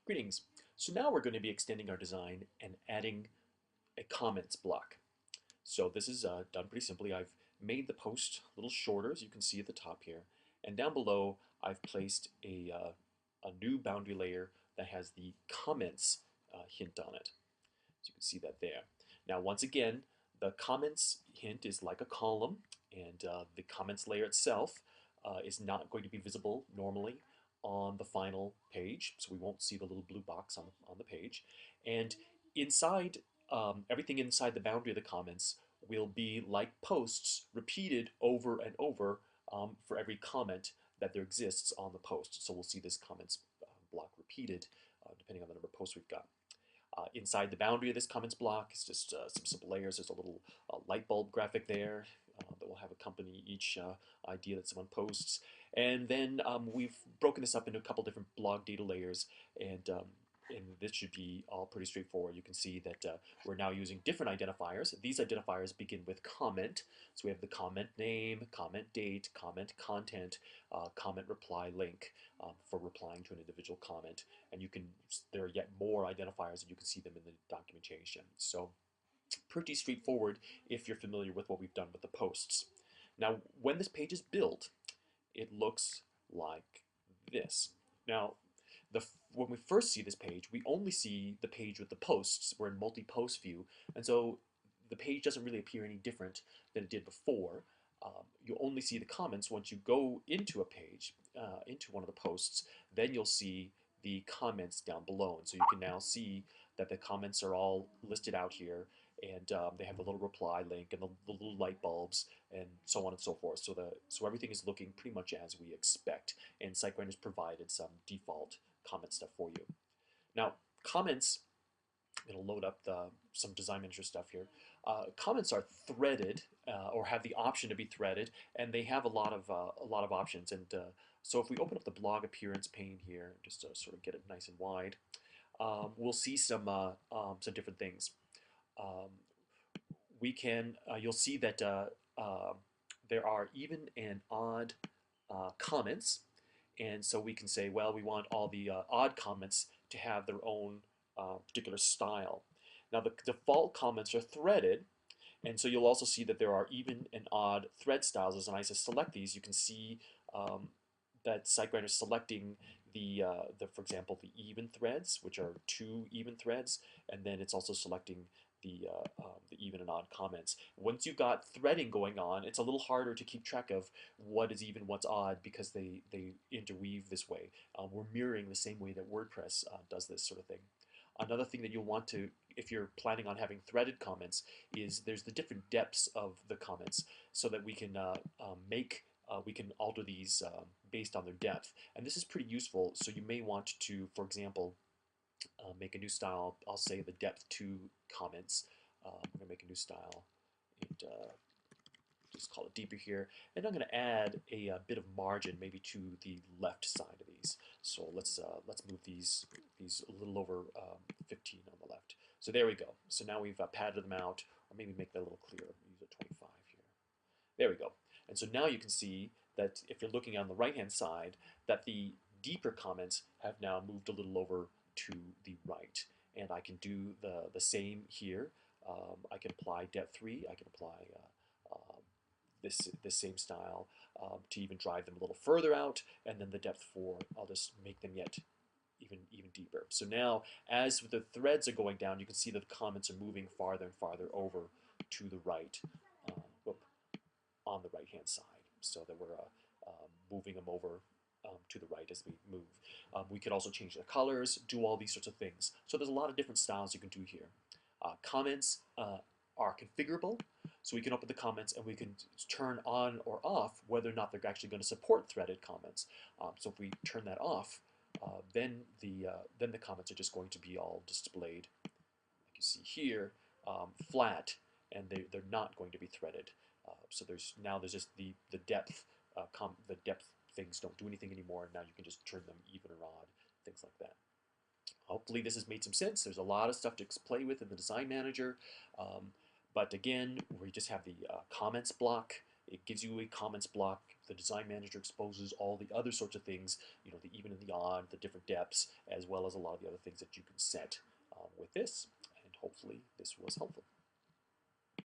Greetings. So now we're going to be extending our design and adding a comments block. So this is done pretty simply. I've made the post a little shorter, as you can see at the top here. And down below, I've placed a new boundary layer that has the comments hint on it. So you can see that there. Now, once again, the comments hint is like a column, and the comments layer itself is not going to be visible normally on the final page, so we won't see the little blue box on the page. And inside, everything inside the boundary of the comments will be like posts repeated over and over for every comment that there exists on the post. So we'll see this comments block repeated depending on the number of posts we've got. Inside the boundary of this comments block is just some simple layers. There's a little light bulb graphic there that will have accompany each idea that someone posts. And then we've broken this up into a couple different blog data layers, and this should be all pretty straightforward. You can see that we're now using different identifiers. These identifiers begin with comment. So we have the comment name, comment date, comment content, comment reply link for replying to an individual comment. And there are yet more identifiers, and you can see them in the documentation. So pretty straightforward if you're familiar with what we've done with the posts. Now, when this page is built, it looks like this. Now, when we first see this page, we only see the page with the posts. We're in multi-post view, and so the page doesn't really appear any different than it did before. You only see the comments once you go into a page, into one of the posts, then you'll see the comments down below. And so you can now see that the comments are all listed out here, and they have the little reply link and the little light bulbs and so on and so forth. So everything is looking pretty much as we expect, and SiteGrinder's provided some default comment stuff for you. Now, comments, I'm going to load up some design manager stuff here. Comments are threaded or have the option to be threaded, and they have a lot of options. And so if we open up the blog appearance pane here, just to sort of get it nice and wide, we'll see some different things. You'll see that there are even and odd comments, and so we can say, well, we want all the odd comments to have their own particular style. Now, the default comments are threaded, and so you'll also see that there are even and odd thread styles. And as I select these, you can see that SiteGrinder is selecting for example, the even threads, which are 2 even threads, and then it's also selecting the even and odd comments. Once you've got threading going on, it's a little harder to keep track of what is even, what's odd, because they interweave this way. We're mirroring the same way that WordPress does this sort of thing. Another thing that you'll want to, if you're planning on having threaded comments, is there's the different depths of the comments, so that we can we can alter these based on their depth. And this is pretty useful. So you may want to, for example, make a new style. I'll say the depth 2 comments. I'm going to make a new style and just call it deeper here. And I'm going to add a bit of margin, maybe to the left side of these. So let's move these a little over 15 on the left. So there we go. So now we've padded them out, or maybe make that a little clearer. Use a 25 here. There we go. And so now you can see that if you're looking on the right-hand side, that the deeper comments have now moved a little over to the right. And I can do the same here. I can apply depth 3. I can apply this same style to even drive them a little further out. And then the depth 4, I'll just make them yet even deeper. So now, as the threads are going down, you can see that the comments are moving farther and farther over to the right. On the right-hand side, so that we're moving them over to the right as we move. We could also change the colors, do all these sorts of things. So there's a lot of different styles you can do here. Comments are configurable, so we can open the comments and we can turn on or off whether or not they're actually going to support threaded comments. So if we turn that off, then the comments are just going to be all displayed, like you see here, flat, and they're not going to be threaded. So there's just the depth the depth things don't do anything anymore, and now you can just turn them even or odd, things like that. Hopefully this has made some sense. There's a lot of stuff to play with in the design manager, but again, we just have the comments block It gives you a comments block. The design manager exposes all the other sorts of things, the even and the odd, the different depths, as well as a lot of the other things that you can set with this. And hopefully this was helpful.